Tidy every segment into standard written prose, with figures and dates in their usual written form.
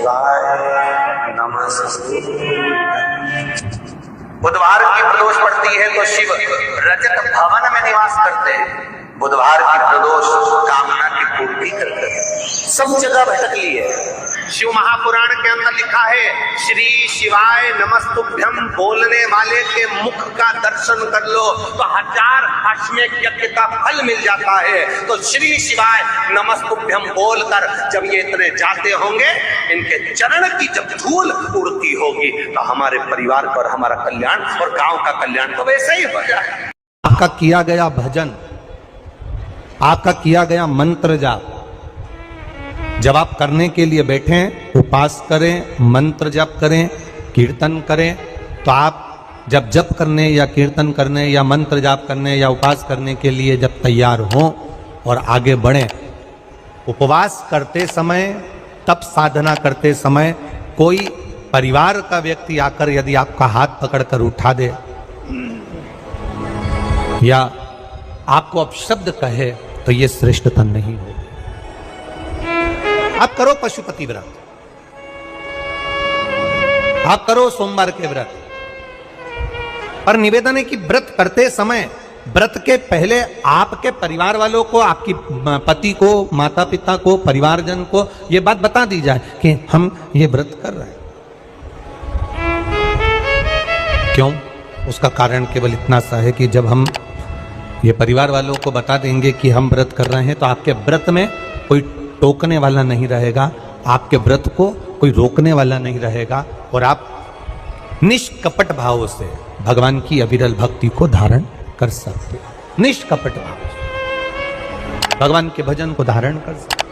शिवाय नमस्तुभ्यं। बुधवार की प्रदोष पड़ती है तो शिव रजत भवन में निवास करते हैं। बुधवार की प्रदोष कामना की पूर्ति करते हैं। सब जगह भटक ली है। शिव महापुराण के अंदर लिखा है, श्री शिवाय नमस्तुभ्यम बोलने वाले के मुख का दर्शन कर लो तो 1000 अश्वमेध यज्ञ का फल मिल जाता है। तो श्री शिवाय नमस्तुभ्यम बोलकर जब ये इतने जाते होंगे, इनके चरण की जब धूल उड़ती होगी तो हमारे परिवार पर हमारा कल्याण और गांव का कल्याण तो वैसे ही हो जाए। आपका किया गया भजन, आपका किया गया मंत्र जाप जब आप करने के लिए बैठें, उपास करें, मंत्र जप करें, कीर्तन करें, तो आप जब जप करने या कीर्तन करने या मंत्र जाप करने या उपास करने के लिए जब तैयार हों और आगे बढ़ें, उपवास करते समय, तप साधना करते समय कोई परिवार का व्यक्ति आकर यदि आपका हाथ पकड़कर उठा दे या आपको अपशब्द कहे तो ये श्रेष्ठता नहीं हो। आप करो पशुपति व्रत, आप करो सोमवार के व्रत, पर निवेदन है कि व्रत करते समय, व्रत के पहले आपके परिवार वालों को, आपकी पति को, माता पिता को, परिवारजन को ये बात बता दी जाए कि हम ये व्रत कर रहे हैं। क्यों? उसका कारण केवल इतना सा है कि जब हम ये परिवार वालों को बता देंगे कि हम व्रत कर रहे हैं तो आपके व्रत में कोई टोकने वाला नहीं रहेगा, आपके व्रत को कोई रोकने वाला नहीं रहेगा और आप निष्कपट भाव से भगवान की अविरल भक्ति को धारण कर सकते हो। निष्कपट भाव से भगवान के भजन को धारण कर सकते।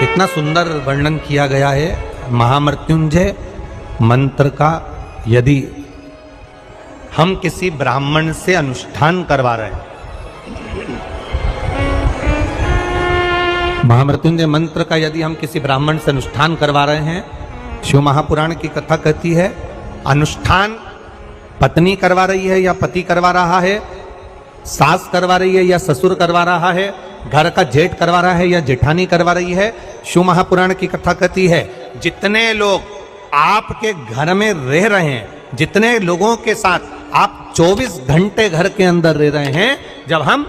इतना सुंदर वर्णन किया गया है महामृत्युंजय मंत्र का। यदि हम किसी ब्राह्मण से अनुष्ठान करवा रहे हैं, महामृत्युंजय मंत्र का यदि हम किसी ब्राह्मण से अनुष्ठान करवा रहे हैं, शिव महापुराण की कथा कहती है अनुष्ठान पत्नी करवा रही है या पति करवा रहा है, सास करवा रही है या ससुर करवा रहा है, घर का जेठ करवा रहा है या जेठानी करवा रही है। शिव महापुराण की कथा कहती है जितने लोग आपके घर में रह रहे हैं, जितने लोगों के साथ आप 24 घंटे घर के अंदर रह रहे हैं, जब हम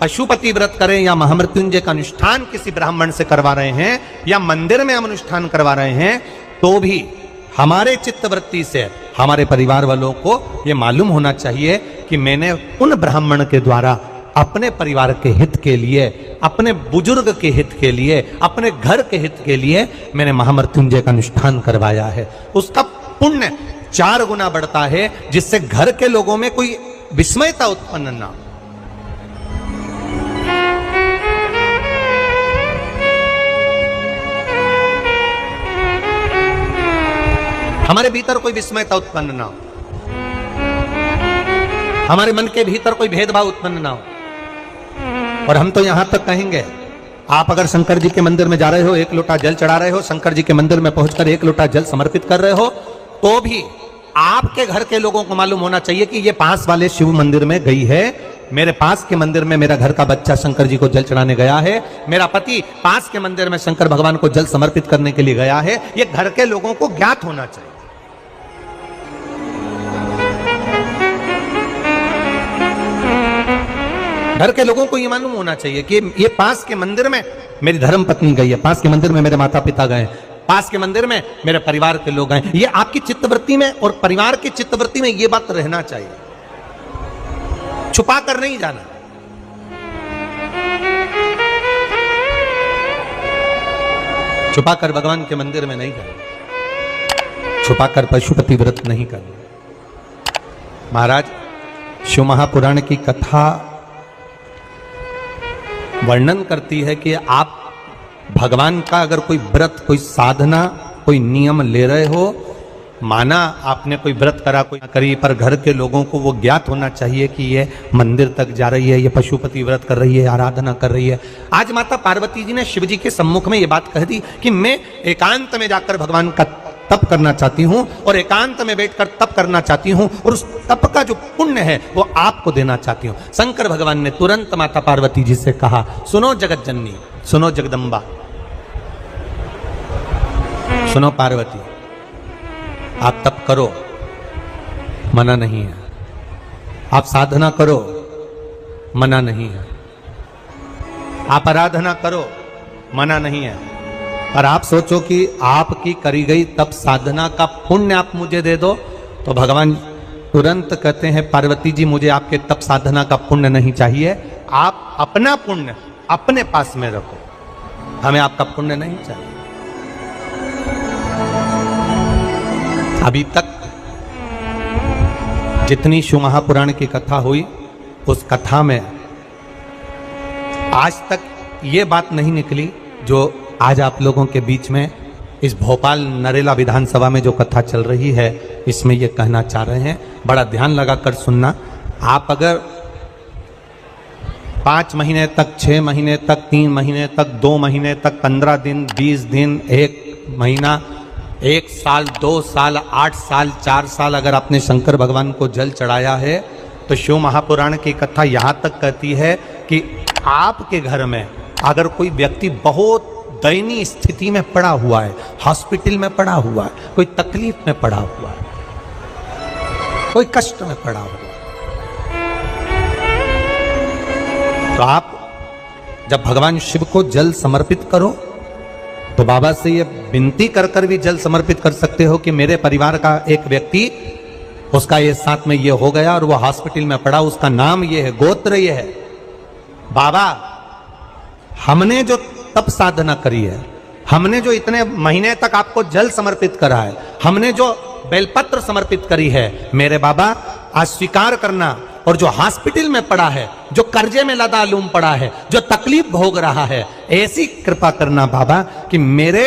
पशुपति व्रत करें या महामृत्युंजय का अनुष्ठान किसी ब्राह्मण से करवा रहे हैं या मंदिर में हम अनुष्ठान करवा रहे हैं, तो भी हमारे चित्तवृत्ति से हमारे परिवार वालों को ये मालूम होना चाहिए कि मैंने उन ब्राह्मण के द्वारा अपने परिवार के हित के लिए, अपने बुजुर्ग के हित के लिए, अपने घर के हित के लिए मैंने महामृत्युंजय का अनुष्ठान करवाया है। उसका पुण्य 4 गुना बढ़ता है, जिससे घर के लोगों में कोई विस्मयता उत्पन्न ना हो। हमारे भीतर कोई विस्मयता उत्पन्न ना हो, हमारे मन के भीतर कोई भेदभाव उत्पन्न ना हो। और हम तो यहां तक कहेंगे, आप अगर शंकर जी के मंदिर में जा रहे हो, 1 लोटा जल चढ़ा रहे हो, शंकर जी के मंदिर में पहुंचकर 1 लोटा जल समर्पित कर रहे हो, तो भी आपके घर के लोगों को मालूम होना चाहिए कि ये पास वाले शिव मंदिर में गई है, मेरे पास के मंदिर में मेरा घर का बच्चा शंकर जी को जल चढ़ाने गया है, मेरा पति पास के मंदिर में शंकर भगवान को जल समर्पित करने के लिए गया है। ये घर के लोगों को ज्ञात होना चाहिए। घर के लोगों को ये मालूम होना चाहिए कि ये पास के मंदिर में मेरी धर्म पत्नी गई है, पास के मंदिर में मेरे माता पिता गए, पास के मंदिर में मेरे परिवार के लोग गए। ये आपकी चित्तवृत्ति में और परिवार की चित्तवृत्ति में ये बात रहना चाहिए, छुपा कर नहीं जाना। छुपा कर भगवान के मंदिर में नहीं जाना, छुपा कर पशुपति व्रत नहीं करना। महाराज, शिव महापुराण की कथा वर्णन करती है कि आप भगवान का अगर कोई व्रत, कोई साधना, कोई नियम ले रहे हो, माना आपने कोई व्रत करा, कोई करी, पर घर के लोगों को वो ज्ञात होना चाहिए कि ये मंदिर तक जा रही है, ये पशुपति व्रत कर रही है, आराधना कर रही है। आज माता पार्वती जी ने शिव जी के सम्मुख में ये बात कह दी कि मैं एकांत में जाकर भगवान का तप करना चाहती हूं और एकांत में बैठकर तप करना चाहती हूं और उस तप का जो पुण्य है वो आपको देना चाहती हूं। शंकर भगवान ने तुरंत माता पार्वती जी से कहा, सुनो जगत जननी, सुनो जगदम्बा, सुनो पार्वती, आप तप करो, मना नहीं है, आप साधना करो, मना नहीं है, आप आराधना करो, मना नहीं है, और आप सोचो कि आपकी करी गई तप साधना का पुण्य आप मुझे दे दो, तो भगवान तुरंत कहते हैं, पार्वती जी मुझे आपके तप साधना का पुण्य नहीं चाहिए, आप अपना पुण्य अपने पास में रखो, हमें आपका पुण्य नहीं चाहिए। अभी तक जितनी शिव महापुराण की कथा हुई, उस कथा में आज तक ये बात नहीं निकली जो आज आप लोगों के बीच में इस भोपाल नरेला विधानसभा में जो कथा चल रही है, इसमें ये कहना चाह रहे हैं। बड़ा ध्यान लगाकर सुनना। आप अगर 5 महीने तक, 6 महीने तक, 3 महीने तक, 2 महीने तक, 15 दिन, 20 दिन, 1 महीना, 1 साल, 2 साल, 8 साल, 4 साल अगर आपने शंकर भगवान को जल चढ़ाया है, तो शिव महापुराण की कथा यहाँ तक कहती है कि आपके घर में अगर कोई व्यक्ति बहुत दयनीय स्थिति में पड़ा हुआ है, हॉस्पिटल में पड़ा हुआ है, कोई तकलीफ में पड़ा हुआ है, कोई कष्ट में पड़ा हुआ है, तो आप जब भगवान शिव को जल समर्पित करो तो बाबा से ये विनती कर कर भी जल समर्पित कर सकते हो कि मेरे परिवार का एक व्यक्ति, उसका ये साथ में ये हो गया और वो हॉस्पिटल में पड़ा, उसका नाम ये है, गोत्र ये है, बाबा हमने जो तप साधना करी है, हमने जो इतने महीने तक आपको जल समर्पित करा है, हमने जो बेलपत्र समर्पित करी है, मेरे बाबा आज स्वीकार करना, और जो हॉस्पिटल में पड़ा है, जो कर्जे में लदालूम पड़ा है, जो तकलीफ भोग रहा है, ऐसी कृपा करना बाबा कि मेरे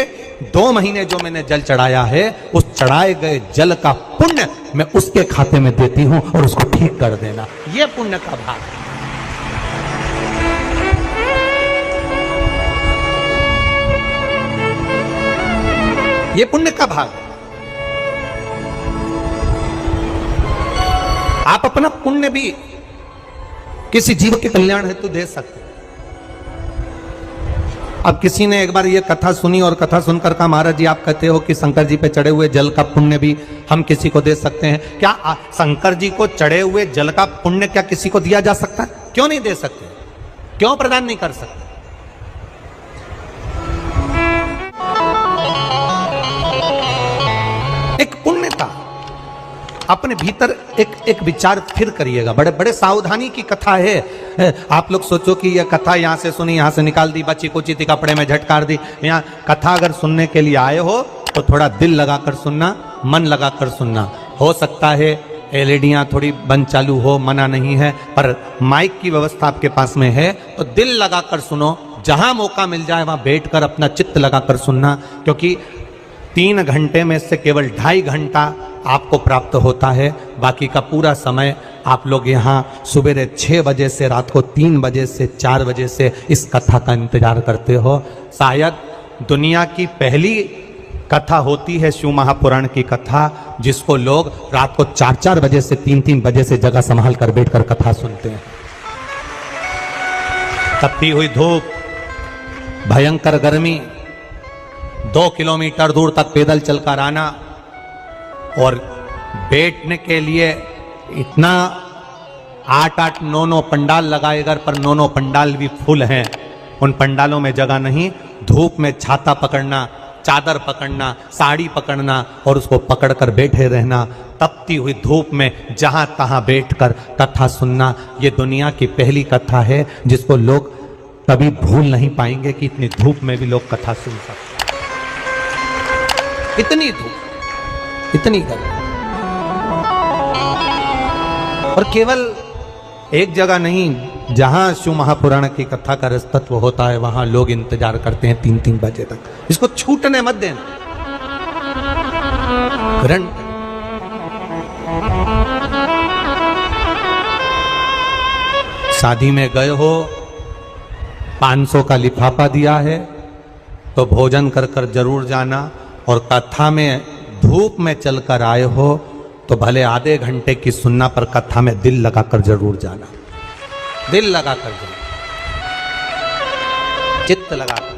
2 महीने जो मैंने जल चढ़ाया है, उस चढ़ाए गए जल का पुण्य मैं उसके खाते में देती हूं और उसको ठीक कर देना। यह पुण्य का भाग है। ये पुण्य का भाग है। आप अपना पुण्य भी किसी जीव के कल्याण हेतु दे सकते हैं। अब किसी ने एक बार ये कथा सुनी और कथा सुनकर कहा, महाराज जी आप कहते हो कि शंकर जी पे चढ़े हुए जल का पुण्य भी हम किसी को दे सकते हैं क्या? शंकर जी को चढ़े हुए जल का पुण्य क्या किसी को दिया जा सकता है? क्यों नहीं दे सकते? क्यों प्रदान नहीं कर सकते? एक पुण्य का अपने भीतर एक विचार फिर करिएगा। बड़े बड़े सावधानी की कथा है। आप लोग सोचो कि यह कथा यहाँ से सुनी, यहाँ से निकाल दी, बच्ची को चिति कपड़े में झटकार दी। यहाँ कथा अगर सुनने के लिए आए हो तो थोड़ा दिल लगाकर सुनना, मन लगाकर सुनना। हो सकता है एलईडियाँ थोड़ी बंद चालू हो, मना नहीं है, पर माइक की व्यवस्था आपके पास में है तो दिल लगाकर सुनो। जहाँ मौका मिल जाए वहाँ बैठकर अपना चित्त लगाकर सुनना, क्योंकि 3 घंटे में से केवल 2.5 घंटा आपको प्राप्त होता है। बाकी का पूरा समय आप लोग यहाँ सुबह 6 बजे से रात को 3 बजे से 4 बजे से इस कथा का इंतजार करते हो। शायद दुनिया की पहली कथा होती है शिव महापुराण की कथा, जिसको लोग रात को 4-4 बजे से 3-3 बजे से जगह संभाल कर बैठकर कथा सुनते हैं। तपती हुई धूप, भयंकर गर्मी, 2 किलोमीटर दूर तक पैदल चलकर आना, और बैठने के लिए इतना 8-8, 9-9 पंडाल लगाए घर पर, 9-9 पंडाल भी फुल हैं। उन पंडालों में जगह नहीं। धूप में छाता पकड़ना, चादर पकड़ना, साड़ी पकड़ना और उसको पकड़कर बैठे रहना। तपती हुई धूप में जहां तहां बैठकर कथा सुनना, ये दुनिया की पहली कथा है जिसको लोग कभी भूल नहीं पाएंगे कि इतनी धूप में भी लोग कथा सुन सकते। इतनी धूप, इतनी गर्मी, और केवल एक जगह नहीं, जहां शिव महापुराण की कथा का रसतत्व होता है वहां लोग इंतजार करते हैं 3-3 बजे तक। इसको छूटने मत देना। शादी में गए हो, 500 का लिफाफा दिया है तो भोजन कर कर जरूर जाना, और कथा में धूप में चलकर आए हो तो भले आधे घंटे की सुनना पर कथा में दिल लगाकर जरूर जाना, दिल लगाकर जाना, चित्त लगाकर।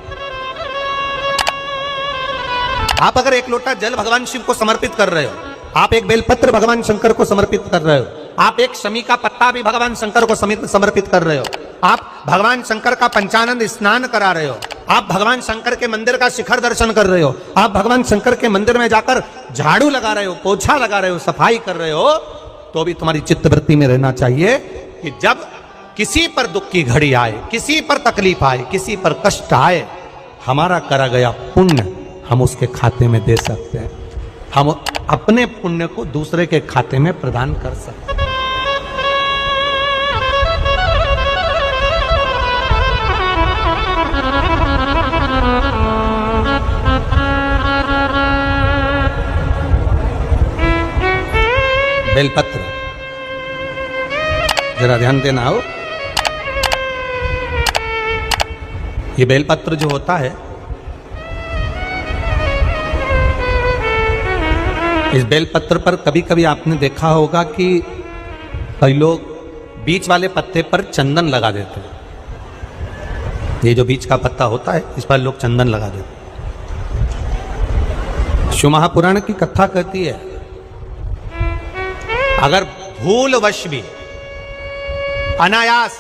आप अगर एक लोटा जल भगवान शिव को समर्पित कर रहे हो, आप एक बेलपत्र भगवान शंकर को समर्पित कर रहे हो, आप एक शमी का पत्ता भी भगवान शंकर को समर्पित कर रहे हो, आप भगवान शंकर का पंचानंद स्नान करा रहे हो, आप भगवान शंकर के मंदिर का शिखर दर्शन कर रहे हो, आप भगवान शंकर के मंदिर में जाकर झाड़ू लगा रहे हो, पोछा लगा रहे हो, सफाई कर रहे हो, तो भी तुम्हारी चित्तवृत्ति में रहना चाहिए कि जब किसी पर दुख की घड़ी आए, किसी पर तकलीफ आए, किसी पर कष्ट आए, हमारा करा गया पुण्य हम उसके खाते में दे सकते हैं, हम अपने पुण्य को दूसरे के खाते में प्रदान कर सकते हैं। बेलपत्र जरा ध्यान देना हो, ये बेलपत्र जो होता है, इस बेलपत्र पर कभी कभी आपने देखा होगा कि कई लोग बीच वाले पत्ते पर चंदन लगा देते हैं। ये जो बीच का पत्ता होता है इस पर लोग चंदन लगा देते हैं। शिव महापुराण की कथा कहती है अगर भूलवश भी अनायास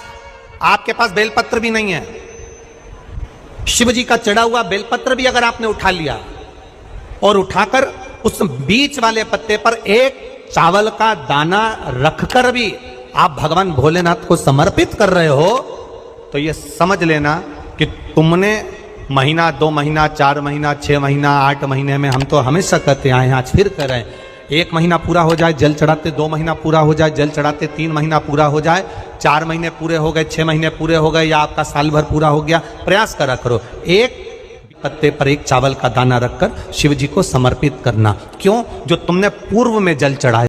आपके पास बेलपत्र भी नहीं है, शिव जी का चढ़ा हुआ बेलपत्र भी अगर आपने उठा लिया और उठाकर उस बीच वाले पत्ते पर एक चावल का दाना रखकर भी आप भगवान भोलेनाथ को समर्पित कर रहे हो, तो ये समझ लेना कि तुमने महीना, 2 महीना, 4 महीना, 6 महीना, 8 महीने में, हम तो हमेशा कहते आए हैं, आज फिर कह रहे हैं, 1 महीना पूरा हो जाए जल चढ़ाते, 2 महीना पूरा हो जाए जल चढ़ाते, 3 महीना पूरा हो जाए, 4 महीने पूरे हो गए, 6 महीने पूरे हो गए, या आपका साल भर पूरा हो गया, प्रयास करा करो एक पत्ते पर एक चावल का दाना रखकर शिव जी को समर्पित करना। क्यों? जो तुमने पूर्व में जल चढ़ाया